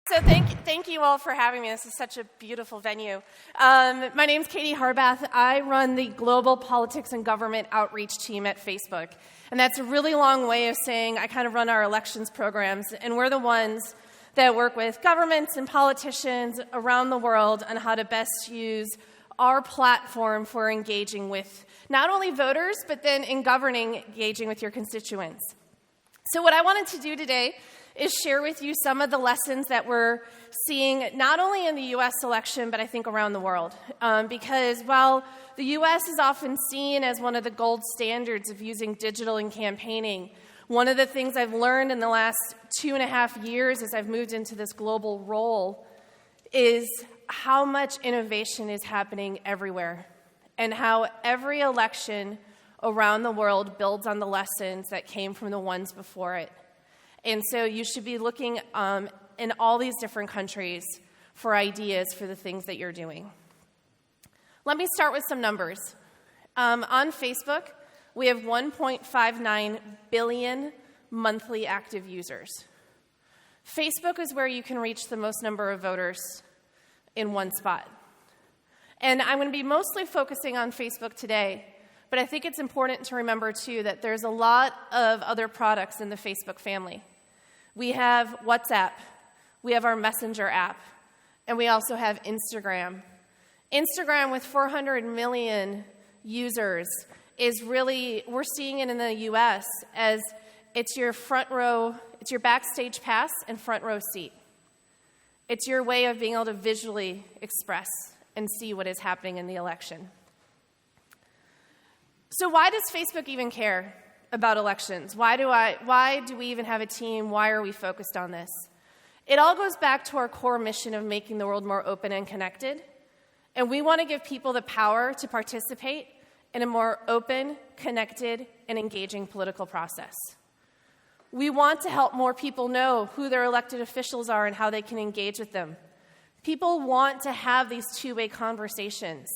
So thank you all for having me. This is such a beautiful venue. My name's Katie Harbath. I run the Global Politics and Government Outreach team at Facebook. And that's a really long way of saying I kind of run our elections programs, and we're the ones that work with governments and politicians around the world on how to best use our platform for engaging with not only voters, but then in governing, engaging with your constituents. So what I wanted to do today is share with you some of the lessons that we're seeing not only in the U.S. election, but I think around the world. Because while the U.S. is often seen as one of the gold standards of using digital in campaigning, one of the things I've learned in the last 2.5 years as I've moved into this global role is how much innovation is happening everywhere, and how every election around the world builds on the lessons that came from the ones before it. And so you should be looking in all these different countries for ideas for the things that you're doing. Let me start with some numbers. On Facebook, we have 1.59 billion monthly active users. Facebook is where you can reach the most number of voters in one spot. And I'm going to be mostly focusing on Facebook today, but I think it's important to remember, too, that there's a lot of other products in the Facebook family. We have WhatsApp, we have our Messenger app, and we also have Instagram. Instagram, with 400 million users, is really, we're seeing it in the US as it's your front row, it's your backstage pass and front row seat. It's your way of being able to visually express and see what is happening in the election. So why does Facebook even care about elections? Why do we even have a team? Why are we focused on this? It all goes back to our core mission of making the world more open and connected. And we want to give people the power to participate in a more open, connected, and engaging political process. We want to help more people know who their elected officials are and how they can engage with them. People want to have these two-way conversations.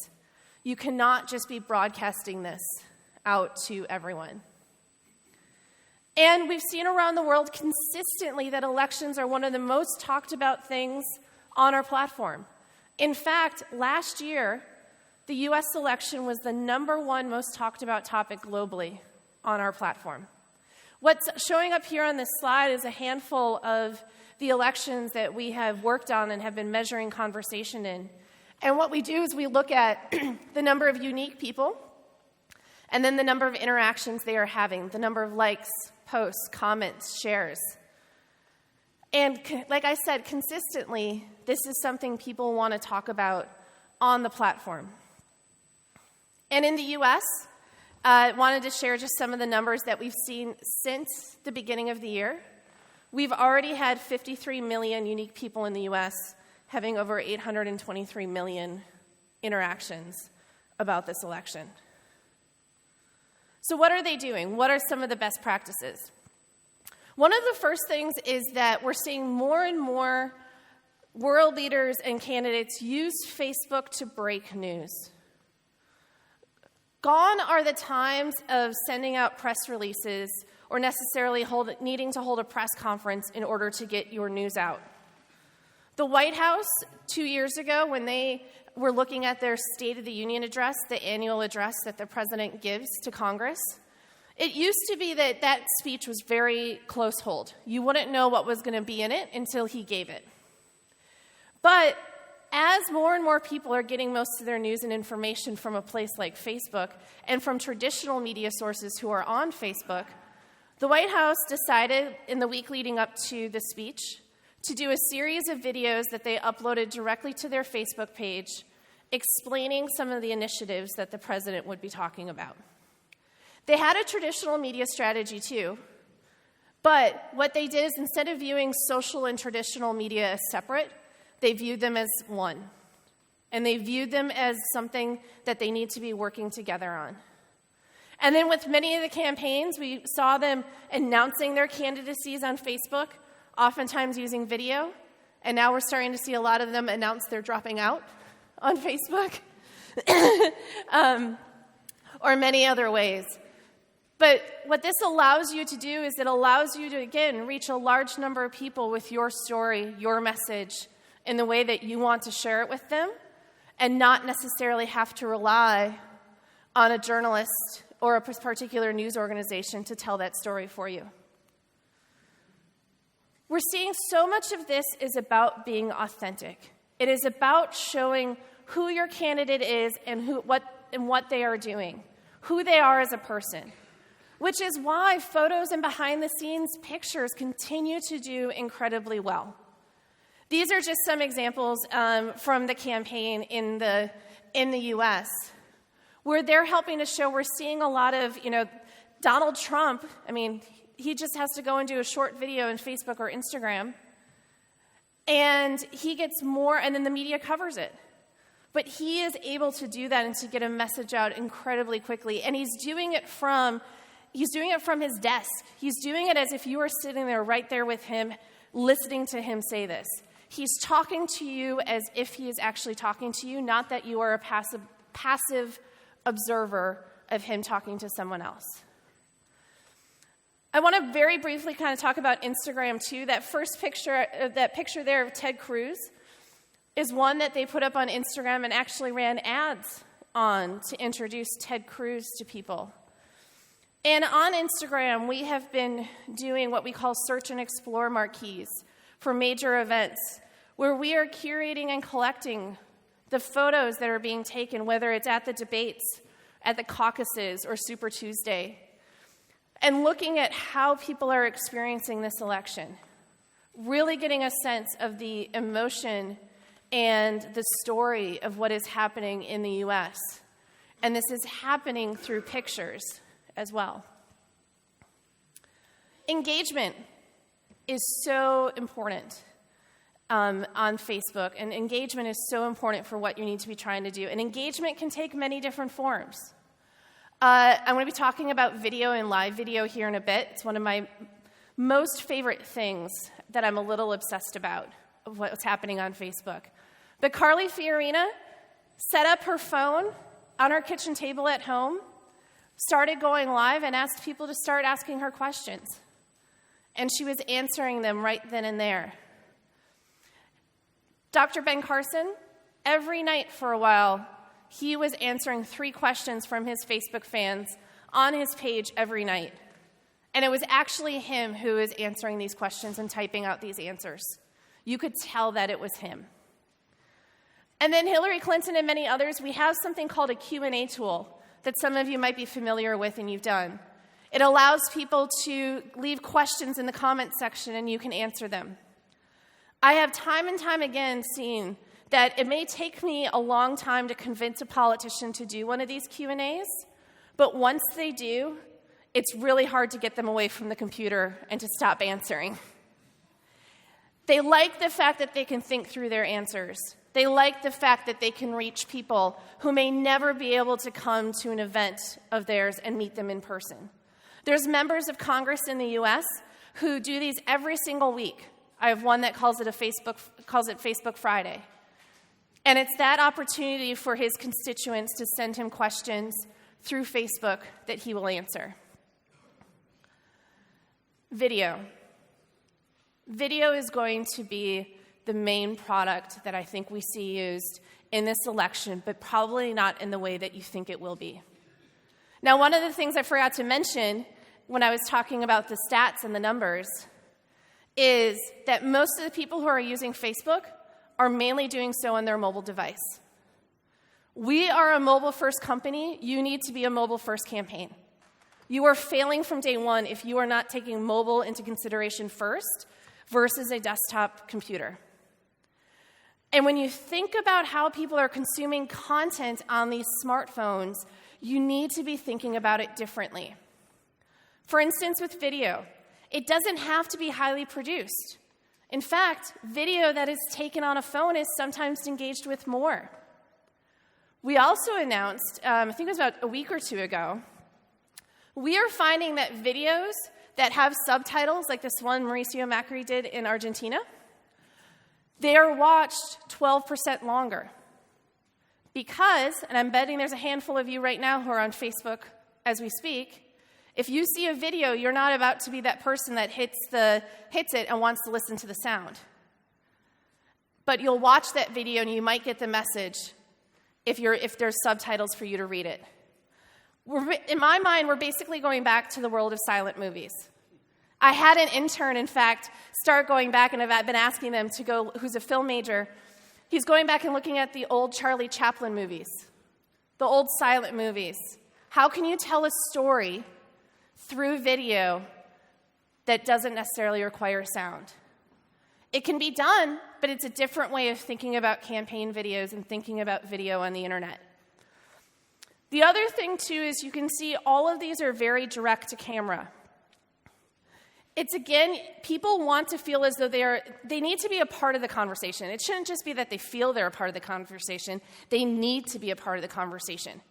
You cannot just be broadcasting this out to everyone. And we've seen around the world consistently that elections are one of the most talked about things on our platform. In fact, last year, the U.S. election was the #1 most talked about topic globally on our platform. What's showing up here on this slide is a handful of the elections that we have worked on and have been measuring conversation in. And what we do is we look at the number of unique people, and then the number of interactions they are having, the number of likes, posts, comments, shares. And like I said, consistently, this is something people want to talk about on the platform. And in the U.S., I wanted to share just some of the numbers that we've seen since the beginning of the year. We've already had 53 million unique people in the U.S. having over 823 million interactions about this election. So what are they doing? What are some of the best practices? One of the first things is that we're seeing more and more world leaders and candidates use Facebook to break news. Gone are the times of sending out press releases or necessarily needing to hold a press conference in order to get your news out. The White House, 2 years ago, when they were looking at their State of the Union address, the annual address that the president gives to Congress, it used to be that that speech was very close hold. You wouldn't know what was going to be in it until he gave it. But as more and more people are getting most of their news and information from a place like Facebook and from traditional media sources who are on Facebook, the White House decided in the week leading up to the speech to do a series of videos that they uploaded directly to their Facebook page explaining some of the initiatives that the president would be talking about. They had a traditional media strategy too, but what they did is instead of viewing social and traditional media as separate, they viewed them as one. And they viewed them as something that they need to be working together on. And then with many of the campaigns, we saw them announcing their candidacies on Facebook, oftentimes using video. And now we're starting to see a lot of them announce they're dropping out on Facebook, or many other ways. But what this allows you to do is it allows you to, again, reach a large number of people with your story, your message, in the way that you want to share it with them, and not necessarily have to rely on a journalist or a particular news organization to tell that story for you. We're seeing so much of this is about being authentic. It is about showing who your candidate is and what they are doing, who they are as a person, which is why photos and behind-the-scenes pictures continue to do incredibly well. These are just some examples from the campaign in the U.S., where they're helping to show we're seeing a lot of, Donald Trump. I mean, he just has to go and do a short video on Facebook or Instagram, and he gets more, and then the media covers it. But he is able to do that and to get a message out incredibly quickly, and he's doing it from his desk. He's doing it as if you are sitting there right there with him, listening to him say this. He's talking to you as if he is actually talking to you, not that you are a passive observer of him talking to someone else. I want to very briefly kind of talk about Instagram too. That first picture, that picture there of Ted Cruz, is one that they put up on Instagram and actually ran ads on to introduce Ted Cruz to people. And on Instagram, we have been doing what we call search and explore marquees for major events, where we are curating and collecting the photos that are being taken, whether it's at the debates, at the caucuses, or Super Tuesday, and looking at how people are experiencing this election, really getting a sense of the emotion and the story of what is happening in the U.S. And this is happening through pictures as well. Engagement is so important on Facebook, and engagement is so important for what you need to be trying to do. And engagement can take many different forms. I'm going to be talking about video and live video here in a bit. It's one of my most favorite things that I'm a little obsessed about, of what's happening on Facebook. But Carly Fiorina set up her phone on her kitchen table at home, started going live, and asked people to start asking her questions. And she was answering them right then and there. Dr. Ben Carson, every night for a while, he was answering 3 questions from his Facebook fans on his page every night. And it was actually him who was answering these questions and typing out these answers. You could tell that it was him. And then Hillary Clinton and many others, we have something called a Q&A tool that some of you might be familiar with and you've done. It allows people to leave questions in the comments section and you can answer them. I have time and time again seen that it may take me a long time to convince a politician to do one of these Q&As, but once they do, it's really hard to get them away from the computer and to stop answering. They like the fact that they can think through their answers. They like the fact that they can reach people who may never be able to come to an event of theirs and meet them in person. There's members of Congress in the U.S. who do these every single week. I have one that calls it Facebook Friday. And it's that opportunity for his constituents to send him questions through Facebook that he will answer. Video. Video is going to be the main product that I think we see used in this election, but probably not in the way that you think it will be. Now, one of the things I forgot to mention when I was talking about the stats and the numbers is that most of the people who are using Facebook are mainly doing so on their mobile device. We are a mobile-first company. You need to be a mobile-first campaign. You are failing from day one if you are not taking mobile into consideration first versus a desktop computer. And when you think about how people are consuming content on these smartphones, you need to be thinking about it differently. For instance, with video, it doesn't have to be highly produced. In fact, video that is taken on a phone is sometimes engaged with more. We also announced, I think it was about a week or two ago, we are finding that videos that have subtitles, like this one Mauricio Macri did in Argentina, they are watched 12% longer. Because, and I'm betting there's a handful of you right now who are on Facebook as we speak, If you see a video, you're not about to be that person that hits it and wants to listen to the sound. But you'll watch that video and you might get the message if there's subtitles for you to read it. In my mind, we're basically going back to the world of silent movies. I had an intern, in fact, start going back, and I've been asking them to go, who's a film major. He's going back and looking at the old Charlie Chaplin movies, the old silent movies. How can you tell a story through video that doesn't necessarily require sound? It can be done, but it's a different way of thinking about campaign videos and thinking about video on the internet. The other thing, too, is you can see all of these are very direct to camera. It's, again, people want to feel as though they need to be a part of the conversation. It shouldn't just be that they feel they're a part of the conversation. They need to be a part of the conversation.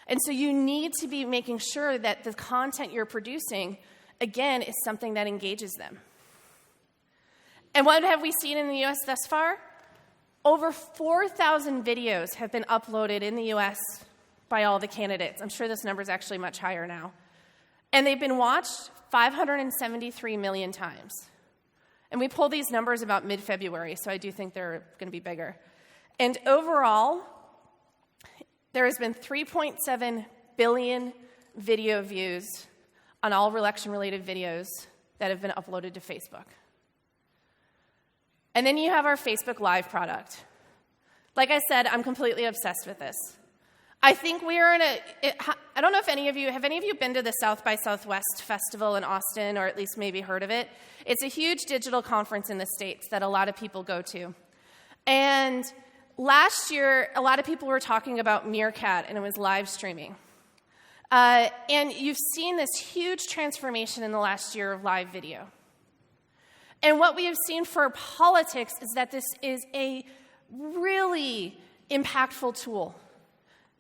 And so you need to be making sure that the content you're producing, again, is something that engages them. And what have we seen in the U.S. thus far? Over 4,000 videos have been uploaded in the U.S. by all the candidates. I'm sure this number is actually much higher now. And they've been watched 573 million times. And we pulled these numbers about mid-February, so I do think they're going to be bigger. And overall, there has been 3.7 billion video views on all election-related videos that have been uploaded to Facebook. And then you have our Facebook Live product. Like I said, I'm completely obsessed with this. I think we are I don't know if have any of you been to the South by Southwest Festival in Austin, or at least maybe heard of it? It's a huge digital conference in the States that a lot of people go to. And last year, a lot of people were talking about Meerkat, and it was live streaming. And you've seen this huge transformation in the last year of live video. And what we have seen for politics is that this is a really impactful tool.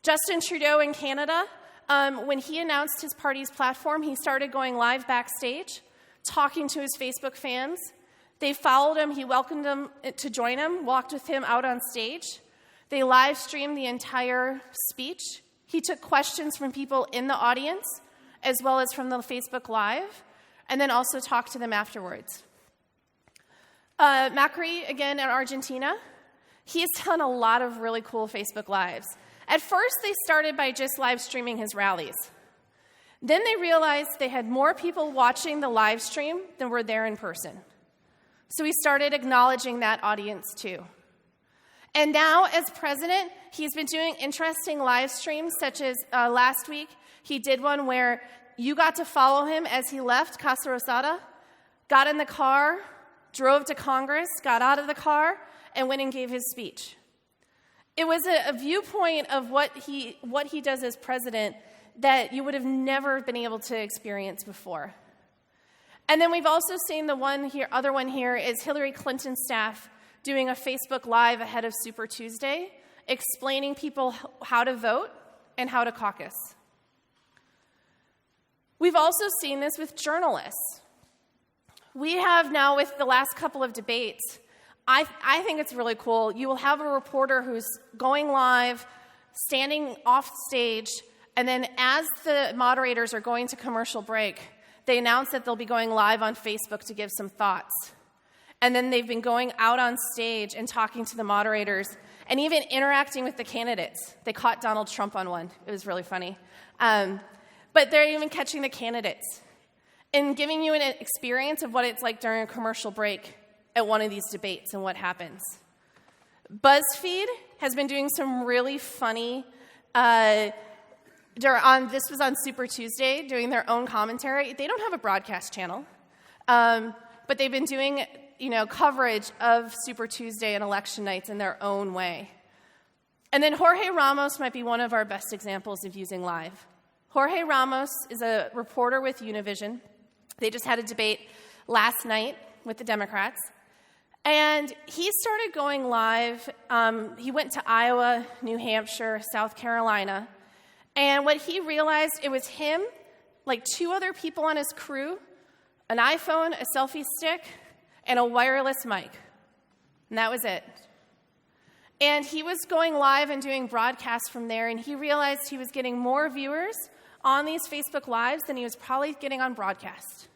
Justin Trudeau in Canada, when he announced his party's platform, he started going live backstage, talking to his Facebook fans. They followed him, he welcomed them to join him, walked with him out on stage. They live streamed the entire speech. He took questions from people in the audience, as well as from the Facebook Live, and then also talked to them afterwards. Macri, again, in Argentina, he's done a lot of really cool Facebook Lives. At first, they started by just live streaming his rallies. Then they realized they had more people watching the live stream than were there in person. So he started acknowledging that audience too. And now, as president, he's been doing interesting live streams, such as last week, he did one where you got to follow him as he left Casa Rosada, got in the car, drove to Congress, got out of the car, and went and gave his speech. It was a viewpoint of what he does as president that you would have never been able to experience before. And then we've also seen the other one here is Hillary Clinton's staff doing a Facebook Live ahead of Super Tuesday, explaining people how to vote and how to caucus. We've also seen this with journalists. We have now, with the last couple of debates, I think it's really cool. You will have a reporter who's going live, standing off stage, and then as the moderators are going to commercial break, they announce that they'll be going live on Facebook to give some thoughts. And then they've been going out on stage and talking to the moderators and even interacting with the candidates. They caught Donald Trump on one. It was really funny. But they're even catching the candidates and giving you an experience of what it's like during a commercial break at one of these debates and what happens. BuzzFeed has been doing some really funny, this was on Super Tuesday, doing their own commentary. They don't have a broadcast channel, but they've been doing, coverage of Super Tuesday and election nights in their own way. And then Jorge Ramos might be one of our best examples of using live. Jorge Ramos is a reporter with Univision. They just had a debate last night with the Democrats. And he started going live. He went to Iowa, New Hampshire, South Carolina. And what he realized, it was him, like two other people on his crew, an iPhone, a selfie stick, and a wireless mic. And that was it. And he was going live and doing broadcasts from there, and he realized he was getting more viewers on these Facebook Lives than he was probably getting on broadcast.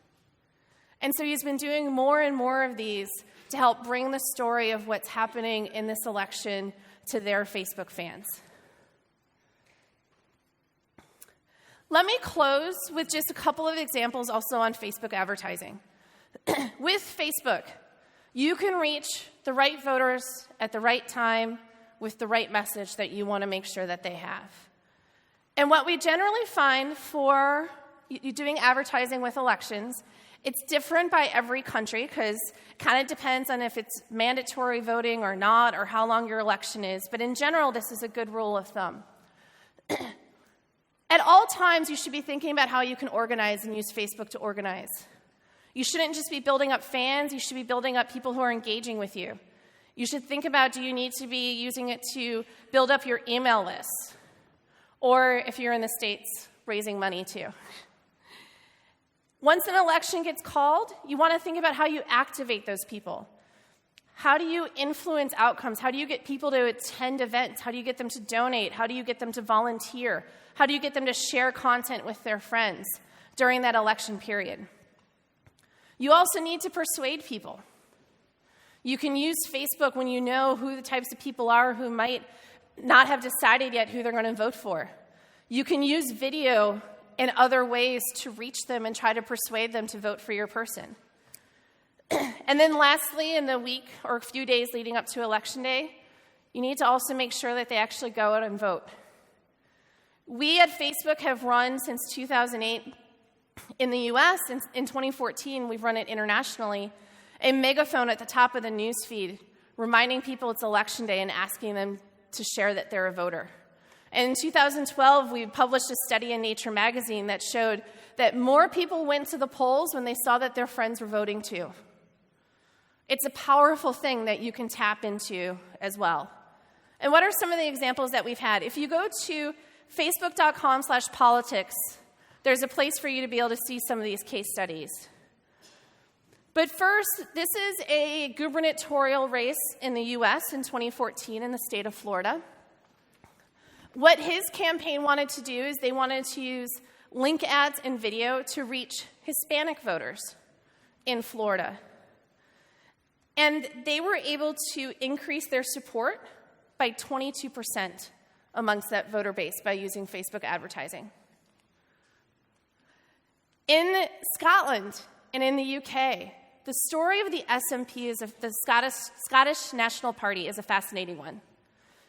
And so he's been doing more and more of these to help bring the story of what's happening in this election to their Facebook fans. Let me close with just a couple of examples also on Facebook advertising. With Facebook, you can reach the right voters at the right time with the right message that you want to make sure that they have. And what we generally find for you doing advertising with elections, it's different by every country because it kind of depends on if it's mandatory voting or not or how long your election is. But in general, this is a good rule of thumb. At all times, you should be thinking about how you can organize and use Facebook to organize. You shouldn't just be building up fans. You should be building up people who are engaging with you. You should think about, do you need to be using it to build up your email list? Or if you're in the States, raising money too. Once an election gets called, you want to think about how you activate those people. How do you influence outcomes? How do you get people to attend events? How do you get them to donate? How do you get them to volunteer? How do you get them to share content with their friends during that election period? You also need to persuade people. You can use Facebook when you know who the types of people are who might not have decided yet who they're going to vote for. You can use video and other ways to reach them and try to persuade them to vote for your person. And then lastly, in the week or a few days leading up to Election Day, you need to also make sure that they actually go out and vote. We at Facebook have run since 2008 in the US, and in 2014 we've run it internationally, a megaphone at the top of the news feed reminding people it's Election Day and asking them to share that they're a voter. And in 2012, we published a study in Nature magazine that showed that more people went to the polls when they saw that their friends were voting too. It's a powerful thing that you can tap into as well. And what are some of the examples that we've had? If you go to facebook.com/politics, there's a place for you to be able to see some of these case studies. But first, this is a gubernatorial race in the US in 2014 in the state of Florida. What his campaign wanted to do is they wanted to use link ads and video to reach Hispanic voters in Florida. And they were able to increase their support by 22% amongst that voter base by using Facebook advertising. In Scotland and in the UK, the story of the SNP, the Scottish National Party, is a fascinating one.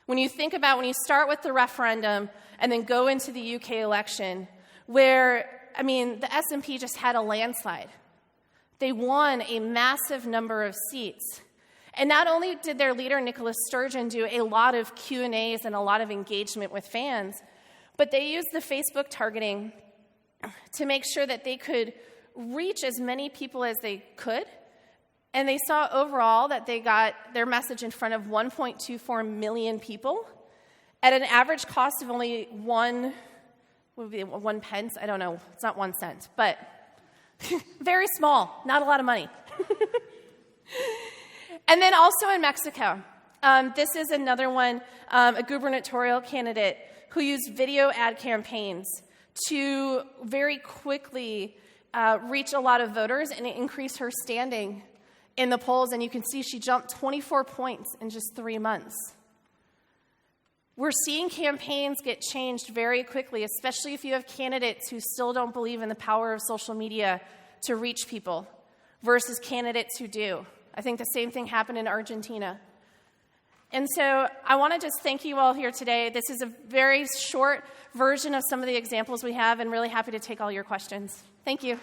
When you think about when you start with the referendum and then go into the UK election, where, the SNP just had a landslide. They won a massive number of seats. And not only did their leader, Nicola Sturgeon, do a lot of Q&As and a lot of engagement with fans, but they used the Facebook targeting to make sure that they could reach as many people as they could. And they saw overall that they got their message in front of 1.24 million people at an average cost of only one pence. I don't know. It's not 1 cent, but very small. Not a lot of money. And then also in Mexico, this is another one, a gubernatorial candidate who used video ad campaigns to very quickly reach a lot of voters and increase her standing in the polls. And you can see she jumped 24 points in just 3 months. We're seeing campaigns get changed very quickly, especially if you have candidates who still don't believe in the power of social media to reach people versus candidates who do. I think the same thing happened in Argentina. And so I want to just thank you all here today. This is a very short version of some of the examples we have, and really happy to take all your questions. Thank you.